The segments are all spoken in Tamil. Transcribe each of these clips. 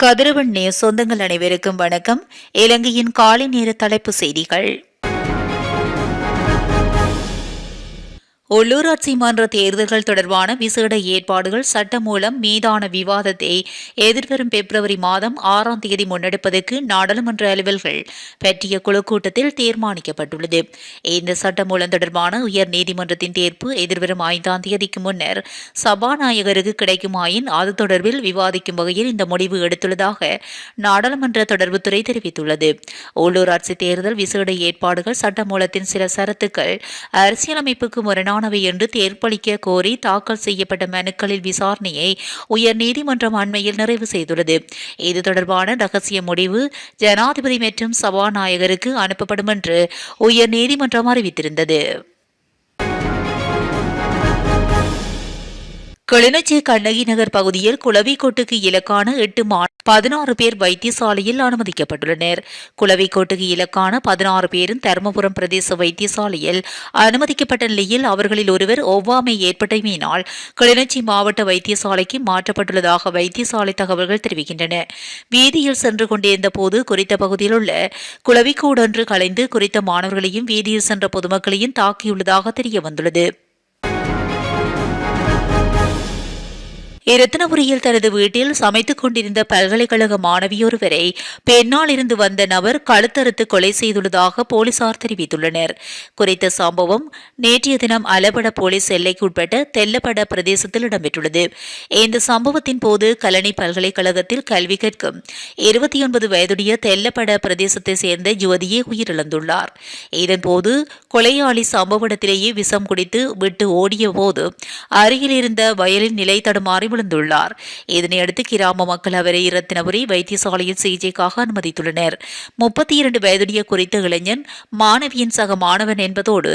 கதிரவன் சொந்தங்கள் அனைவருக்கும் வணக்கம். இலங்கையின் காலை நேர தலைப்பு செய்திகள். உள்ளூராட்சி மன்ற தேர்தல்கள் தொடர்பான விசேட ஏற்பாடுகள் சட்டமூலம் மீதான விவாதத்தை எதிர்வரும் பிப்ரவரி மாதம் 6ஆம் தேதி முன்னெடுப்பதற்கு நாடாளுமன்ற அலுவல்கள் பற்றிய குழு கூட்டத்தில் தீர்மானிக்கப்பட்டுள்ளது. இந்த சட்டமூலம் தொடர்பான உயர் நீதிமன்றத்தின் தீர்ப்பு எதிர்வரும் 5ஆம் தேதிக்கு முன்னர் சபாநாயகருக்கு கிடைக்குமாயின் அது தொடர்பில் விவாதிக்கும் வகையில் இந்த முடிவு எடுத்துள்ளதாக நாடாளுமன்ற தொடர்புத்துறை தெரிவித்துள்ளது. உள்ளூராட்சி தேர்தல் விசேட ஏற்பாடுகள் சட்டமூலத்தின் சில சரத்துக்கள் அரசியலமைப்புக்கு முரணான என்று தீர்ப்பளிக்க கோரி தாக்கல் செய்யப்பட்ட மனுக்களில் விசாரணையை உயர்நீதிமன்றம் அண்மையில் நிறைவு செய்துள்ளது. இது தொடர்பான ரகசிய முடிவு ஜனாதிபதி மற்றும் சபாநாயகருக்கு அனுப்பப்படும் என்று உயர்நீதிமன்றம் அறிவித்திருந்தது. கிளிநொச்சி கண்ணகி நகர் பகுதியில் குளவிக்கோட்டுக்கு இலக்கான 16 பேர் வைத்தியசாலையில் அனுமதிக்கப்பட்டுள்ளனர். குளவிக்கோட்டுக்கு இலக்கான 16 பேரும் தருமபுரம் பிரதேச வைத்தியசாலையில் அனுமதிக்கப்பட்ட நிலையில் அவர்களில் ஒருவர் ஒவ்வாமை ஏற்பட்டமையினால் கிளிநொச்சி மாவட்ட வைத்தியசாலைக்கு மாற்றப்பட்டுள்ளதாக வைத்தியசாலை தகவல்கள் தெரிவிக்கின்றன. வீதியில் சென்று கொண்டிருந்த போது குறித்த பகுதியில் உள்ள குளவிக்கோடொன்று கலைந்து குறித்த மாணவர்களையும் வீதியில் சென்ற பொதுமக்களையும் தாக்கியுள்ளதாக தெரியவந்துள்ளது. இரத்தினபுரியில் தனது வீட்டில் சமைத்துக் கொண்டிருந்த பல்கலைக்கழக மாணவியொருவரை பெண்ணால் இருந்து வந்த நபர் கழுத்தறுத்து கொலை செய்துள்ளதாக போலீசார் தெரிவித்துள்ளனர். குறித்த சம்பவம் நேற்றைய தினம் அலபட போலீஸ் எல்லைக்குட்பட்ட தெல்லப்பட பிரதேசத்தில் இடம்பெற்றுள்ளது. இந்த சம்பவத்தின் போது கலனி பல்கலைக்கழகத்தில் கல்வி கற்கும் 29 வயதுடைய தெல்லப்பட பிரதேசத்தை சேர்ந்த யுவதியே உயிரிழந்துள்ளார். இதன்போது கொலையாளி சம்பவ இடத்திலேயே விஷம் குடித்து விட்டு ஓடிய போது அருகில் இருந்த வயலில் நிலை தடுமாறி விழுந்துள்ளார். இதனையடுத்து கிராம மக்கள் அவரை இரத்தினபுரி வைத்தியசாலையில் சிகிச்சைக்காக அனுமதித்துள்ளனர். 32 வயதுடைய குறித்த இளைஞன் மாணவியின் சக மாணவன் என்பதோடு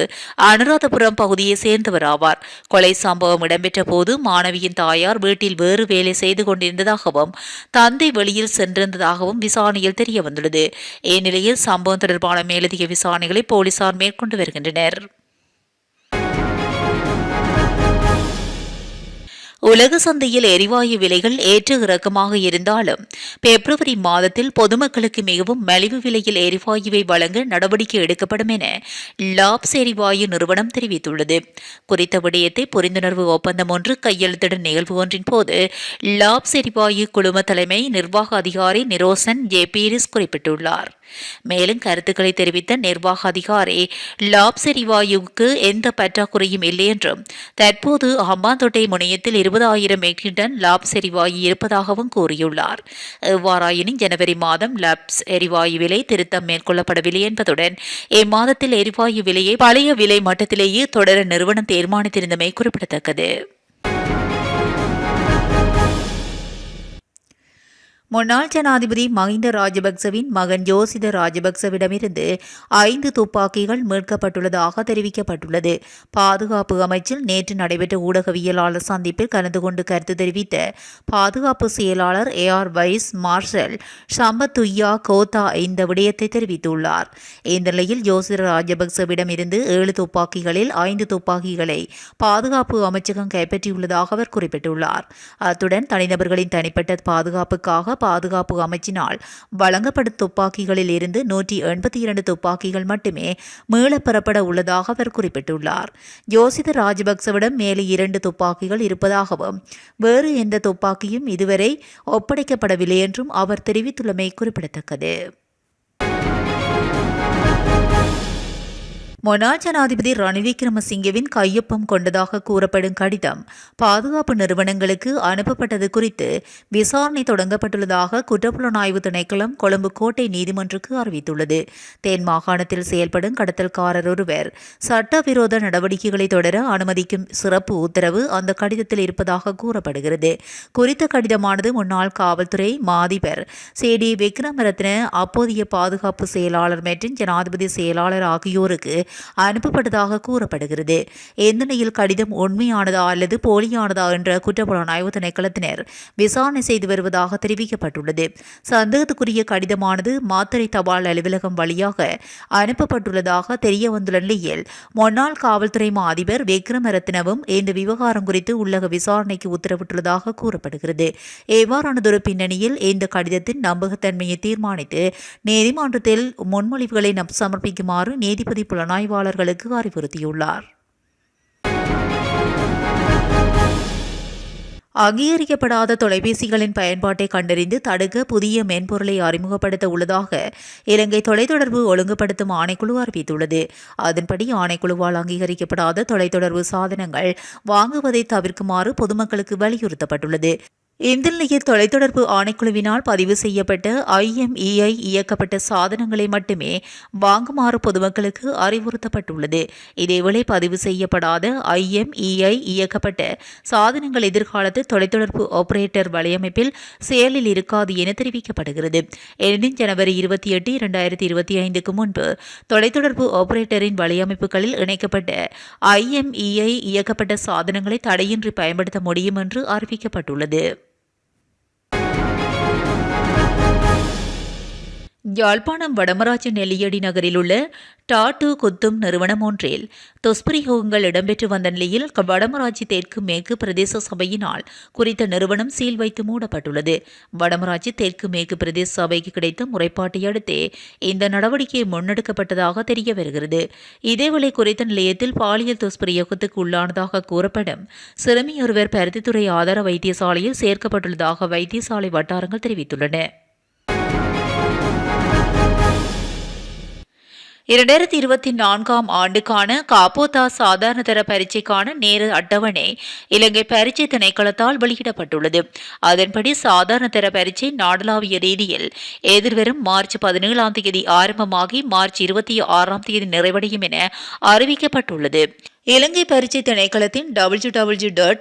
அனுராதபுரம் பகுதியை சேர்ந்தவர் ஆவார். கொலை சம்பவம் இடம்பெற்ற போது மாணவியின் தாயார் வீட்டில் வேறு வேலை செய்து கொண்டிருந்ததாகவும் தந்தை வெளியில் சென்றிருந்ததாகவும் விசாரணையில் தெரியவந்துள்ளது. இந்நிலையில் சம்பவம் தொடர்பான மேலதிக விசாரணைகளை போலீசார் மேற்கொண்டு வருகின்றனர். உலக சந்தையில் எரிவாயு விலைகள் ஏற்ற இறக்கமாக இருந்தாலும் பிப்ரவரி மாதத்தில் பொதுமக்களுக்கு மிகவும் மலிவு விலையில் எரிவாயுவை வழங்க நடவடிக்கை எடுக்கப்படும் என லாப்ஸ் எரிவாயு நிறுவனம் தெரிவித்துள்ளது. குறித்த விடயத்தை புரிந்துணர்வு ஒப்பந்தம் ஒன்று கையெழுத்திடும் நிகழ்வு ஒன்றின் போது லாப்ஸ் எரிவாயு குழும தலைமை நிர்வாக அதிகாரி நிரோசன் ஜே பீரிஸ் குறிப்பிட்டுள்ளார். மேலும் கருத்துக்களை தெரிவித்த நிர்வாக அதிகாரி லாப்ஸ் எரிவாயுவுக்கு எந்த பற்றாக்குறையும் இல்லை என்றும் தற்போது ஹம்பாந்தோட்டை முனையத்தில் 20,000 மெட்ரிக் டன் லாப்ஸ் எரிவாயு இருப்பதாகவும் கூறியுள்ளார். எவ்வாறாயினும் ஜனவரி மாதம் லாப்ஸ் எரிவாயு விலை திருத்தம் மேற்கொள்ளப்படவில்லை என்பதுடன் இம்மாதத்தில் எரிவாயு விலையை பழைய விலை மட்டத்திலேயே தொடர நிறுவனம் தீர்மானித்திருந்தமை குறிப்பிடத்தக்கது. முன்னாள் ஜனாதிபதி மஹிந்த ராஜபக்சவின் மகன் யோசித ராஜபக்சவிடமிருந்து 5 துப்பாக்கிகள் மீட்கப்பட்டுள்ளதாக தெரிவிக்கப்பட்டுள்ளது. பாதுகாப்பு அமைச்சில் நேற்று நடைபெற்ற ஊடகவியலாளர் சந்திப்பில் கலந்து கொண்டு கருத்து தெரிவித்த பாதுகாப்பு செயலாளர் ஏஆர் வைஸ் மார்ஷல் சம்பத்துய்யா கோத்தா இந்த விடயத்தை தெரிவித்துள்ளார். இந்த நிலையில் யோசித ராஜபக்சவிடமிருந்து 7 துப்பாக்கிகளில் 5 துப்பாக்கிகளை பாதுகாப்பு அமைச்சகம் கைப்பற்றியுள்ளதாக அவர் குறிப்பிட்டுள்ளார். அத்துடன் தனிநபர்களின் தனிப்பட்ட பாதுகாப்புக்காக பாதுகாப்பு அமைச்சினால் வழங்கப்படும் துப்பாக்கிகளில் இருந்து 182 துப்பாக்கிகள் மட்டுமே மீளப்பெறப்பட உள்ளதாக அவர் குறிப்பிட்டுள்ளார். யோசித ராஜபக்சவிடம் மேலே 2 துப்பாக்கிகள் இருப்பதாகவும் வேறு எந்த துப்பாக்கியும் இதுவரை ஒப்படைக்கப்படவில்லை என்றும் அவர் தெரிவித்துள்ளமை குறிப்பிடத்தக்கது. முன்னாள் ஜனாதிபதி ரணில் விக்ரமசிங்கவின் கையொப்பம் கொண்டதாக கூறப்படும் கடிதம் பாதுகாப்பு நிறுவனங்களுக்கு அனுப்பப்பட்டது குறித்து விசாரணை தொடங்கப்பட்டுள்ளதாக குற்றப்புலனாய்வு திணைக்களம் கொழும்பு கோட்டை நீதிமன்றுக்கு அறிவித்துள்ளது. தென் மாகாணத்தில் செயல்படும் கடத்தல்காரர் ஒருவர் சட்டவிரோத நடவடிக்கைகளை தொடர அனுமதிக்கும் சிறப்பு உத்தரவு அந்த கடிதத்தில் இருப்பதாக கூறப்படுகிறது. குறித்த கடிதமானது முன்னாள் காவல்துறை மாதிபர் சேடி விக்ரமரத்ன, அப்போதைய பாதுகாப்பு செயலாளர் மற்றும் ஜனாதிபதி செயலாளர் ஆகியோருக்கு அனுப்பப்பட்டதாக கூறப்படுகிறது. இந்த நிலையில் கடிதம் உண்மையானதா அல்லது போலியானதா என்ற குற்றப்புலனாய்வு திணைக்களத்தினர் விசாரணை செய்து வருவதாக தெரிவிக்கப்பட்டுள்ளது. சந்தேகத்துக்குரிய கடிதமானது மாத்தறை தபால் அலுவலகம் வழியாக அனுப்பப்பட்டுள்ளதாக தெரியவந்துள்ள நிலையில் முன்னாள் காவல்துறை அதிபர் விக்ரமரத்னவும் இந்த விவகாரம் குறித்து உள்ளக விசாரணைக்கு உத்தரவிட்டுள்ளதாக கூறப்படுகிறது. எவ்வாறானதொரு பின்னணியில் இந்த கடிதத்தின் நம்பகத்தன்மையை தீர்மானித்து நீதிமன்றத்தில் முன்மொழிவுகளை சமர்ப்பிக்குமாறு நீதிபதி புலனாய்வாளர்களுக்கு அறிவுறுத்தியுள்ளார். அங்கீகரிக்கப்படாத தொலைபேசிகளின் பயன்பாட்டை கண்டறிந்து தடுக்க புதிய மென்பொருளை அறிமுகப்படுத்த உள்ளதாக இலங்கை தொலைத்தொடர்பு ஒழுங்குபடுத்தும் ஆணைக்குழு அறிவித்துள்ளது. அதன்படி ஆணைக்குழுவால் அங்கீகரிக்கப்படாத தொலைத்தொடர்பு சாதனங்கள் வாங்குவதை தவிர்க்குமாறு பொதுமக்களுக்கு வலியுறுத்தப்பட்டுள்ளது. இந்த நிலையில் தொலைத்தொடர்பு ஆணைக்குழுவினால் பதிவு செய்யப்பட்ட IMEI இயக்கப்பட்ட சாதனங்களை மட்டுமே வாங்குமாறு பொதுமக்களுக்கு அறிவுறுத்தப்பட்டுள்ளது. இதேவேளை பதிவு செய்யப்படாத IMEI இயக்கப்பட்ட சாதனங்கள் எதிர்காலத்தில் தொலைத்தொடர்பு ஆபரேட்டர் வலையமைப்பில் செயலில் இருக்காது என தெரிவிக்கப்படுகிறது. எனினும் ஜனவரி 28, 2025க்கு முன்பு தொலைத்தொடர்பு ஆபரேட்டரின் வலையமைப்புகளில் இணைக்கப்பட்ட IMEI இயக்கப்பட்ட சாதனங்களை தடையின்றி பயன்படுத்த முடியும் என்று அறிவிக்கப்பட்டுள்ளது. யாழ்ப்பாணம் வடமராட்சி நெல்லியடி நகரில் உள்ள டாட்டு குத்தும் நிறுவனம் ஒன்றில் தொஸ்பிரயோகங்கள் இடம்பெற்று வந்த நிலையில் வடமராட்சி தெற்கு மேற்கு பிரதேச சபையினால் குறித்த நிறுவனம் சீல் வைத்து மூடப்பட்டுள்ளது. வடமராட்சி தெற்கு மேற்கு பிரதேச சபைக்கு கிடைத்த முறைப்பாட்டை அடுத்தே இந்த நடவடிக்கை முன்னெடுக்கப்பட்டதாக தெரிய வருகிறது. இதேவேளை குறித்த நிலையத்தில் பாலியல் துஷ்பிரயோகத்துக்கு உள்ளானதாக கூறப்படும் சிறுமியொருவர் பருத்தித்துறை ஆதார வைத்தியசாலையில் சேர்க்கப்பட்டுள்ளதாக வைத்தியசாலை வட்டாரங்கள் தெரிவித்துள்ளன. 2024ஆம் ஆண்டுக்கான காப்போதா சாதாரணதர பரீட்சைக்கான நேர அட்டவணை இலங்கை பரீட்சை திணைக்களத்தால் வெளியிடப்பட்டுள்ளது. அதன்படி சாதாரணதர பரீட்சை நாடளாவிய ரீதியில் எதிர்வரும் மார்ச் 17ஆம் தேதி ஆரம்பமாகி மார்ச் 26ஆம் தேதி நிறைவடையும் என அறிவிக்கப்பட்டுள்ளது. இலங்கை பரீட்சை திணைக்களத்தின் www.dunets.lk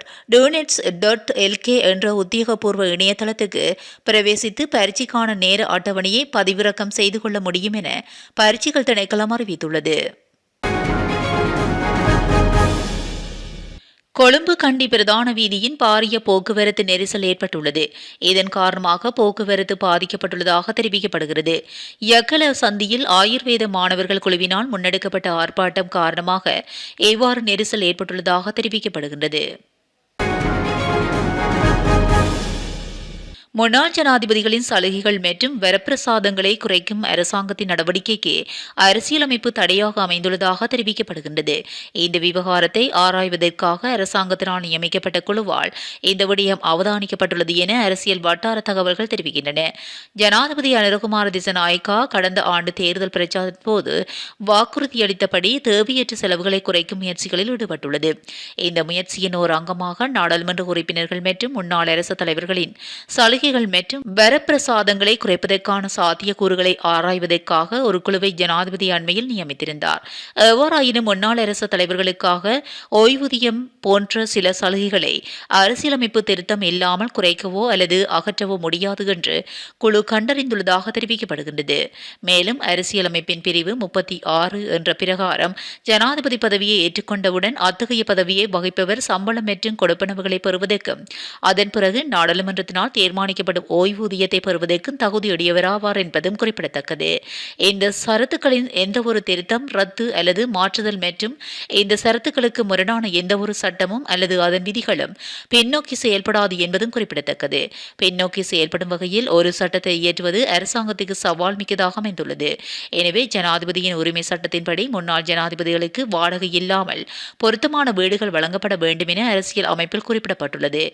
என்ற உத்தியோகபூர்வ இணையதளத்துக்கு பிரவேசித்து பரீட்சைக்கான நேர அட்டவணையை பதிவிறக்கம் செய்து கொள்ள முடியும் என பரீட்சைகள் திணைக்களம் அறிவித்துள்ளது. கொழும்பு கண்டி பிரதான வீதியின் பாரிய போக்குவரத்து நெரிசல் ஏற்பட்டுள்ளது. இதன் காரணமாக போக்குவரத்து பாதிக்கப்பட்டுள்ளதாக தெரிவிக்கப்படுகிறது. யக்கல சந்தியில் ஆயுர்வேத மாணவர்கள் குழுவினால் முன்னெடுக்கப்பட்ட ஆர்ப்பாட்டம் காரணமாக இவ்வாறு நெரிசல் ஏற்பட்டுள்ளதாக தெரிவிக்கப்படுகின்றது. முன்னாள் ஜனாதிபதிகளின் சலுகைகள் மற்றும் வரப்பிரசாதங்களை குறைக்கும் அரசாங்கத்தின் நடவடிக்கைக்கு அரசியலமைப்பு தடையாக அமைந்துள்ளதாக தெரிவிக்கப்படுகின்றது. இந்த விவகாரத்தை ஆராய்வதற்காக அரசாங்கத்தினால் நியமிக்கப்பட்ட குழுவால் இந்த விடயம் அவதானிக்கப்பட்டுள்ளது என அரசியல் வட்டார தகவல்கள் தெரிவிக்கின்றன. ஜனாதிபதி அனுரகுமார திசநாயக்கா கடந்த ஆண்டு தேர்தல் பிரச்சாரத்தின் போது வாக்குறுதியளித்தபடி தேவையற்ற செலவுகளை குறைக்கும் முயற்சிகளில் ஈடுபட்டுள்ளது. இந்த முயற்சியின் ஒரு அங்கமாக நாடாளுமன்ற உறுப்பினர்கள் மற்றும் முன்னாள் அரசு தலைவர்களின் சலுகை மற்றும் வரப்பிரசாதங்களை குறைப்பதற்கான சாத்தியக்கூறுகளை ஆராய்வதற்காக ஒரு குழுவை ஜனாதிபதி அண்மையில் நியமித்திருந்தார். எவ்வாறாயினும் முன்னாள் அரசு தலைவர்களுக்காக ஓய்வூதியம் போன்ற சில சலுகைகளை அரசியலமைப்பு திருத்தம் இல்லாமல் குறைக்கவோ அல்லது அகற்றவோ முடியாது என்று குழு கண்டறிந்துள்ளதாக தெரிவிக்கப்படுகின்றது. மேலும் அரசியலமைப்பின் பிரிவு 36 என்ற பிரகாரம் ஜனாதிபதி பதவியை ஏற்றுக்கொண்டவுடன் அத்தகைய பதவியை வகிப்பவர் சம்பளம் மற்றும் கொடுப்பனவுகளை பெறுவதற்கும் அதன் பிறகு நாடாளுமன்றத்தினால் தீர்மானிக்கப்படும் ஓய்வூதியத்தை பெறுவதற்கும் தகுதியுடையவராவார் என்பதும் குறிப்பிடத்தக்கது. இந்த சரத்துக்களின் எந்தவொரு திருத்தம், ரத்து அல்லது மாற்றுதல் மற்றும் இந்த சரத்துக்களுக்கு முரணான எந்தவொரு சட்டமும் அல்லது அதன் விதிகளும் பின்னோக்கி செயல்படாது என்பதும் குறிப்பிடத்தக்கது. பின்னோக்கி செயல்படும் வகையில் ஒரு சட்டத்தை இயற்றுவது அரசாங்கத்துக்கு சவால் மிக்கதாக அமைந்துள்ளது. எனவே ஜனாதிபதியின் உரிமை சட்டத்தின்படி முன்னாள் ஜனாதிபதிகளுக்கு வாடகை இல்லாமல் பொருத்தமான வீடுகள் வழங்கப்பட வேண்டும் என அரசியல் அமைப்பில் குறிப்பிடப்பட்டுள்ளது.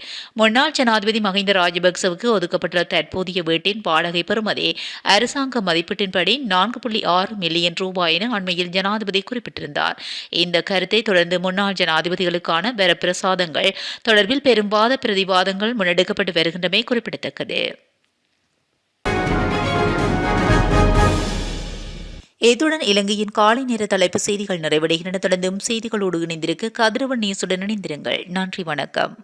முன்னாள் ஜனாதிபதி மஹிந்த ராஜபக்சவுக்கு ஒதுக்கப்பட்டுள்ள தற்போதைய வீட்டின் வாடகை பெறுமதி அரசாங்க மதிப்பீட்டின்படி 4.6 மில்லியன் ரூபாய் என அண்மையில் ஜனாதிபதி குறிப்பிட்டிருந்தார். இந்த கருத்தை தொடர்ந்து முன்னாள் ஜனாதிபதிகளுக்கான வரப்பிரசாதங்கள் தொடர்பில் பெரும் வாத பிரதிவாதங்கள் முன்னெடுக்கப்பட்டு வருகின்றமை குறிப்பிடத்தக்கது. இத்துடன் இலங்கையின் காலை நேர தலைப்பு செய்திகள் நிறைவடைகின்றன. தொடர்ந்தும் செய்திகளோடு இணைந்திருக்க கதிரவன் நியூஸுடன் இணைந்திருங்கள். நன்றி, வணக்கம்.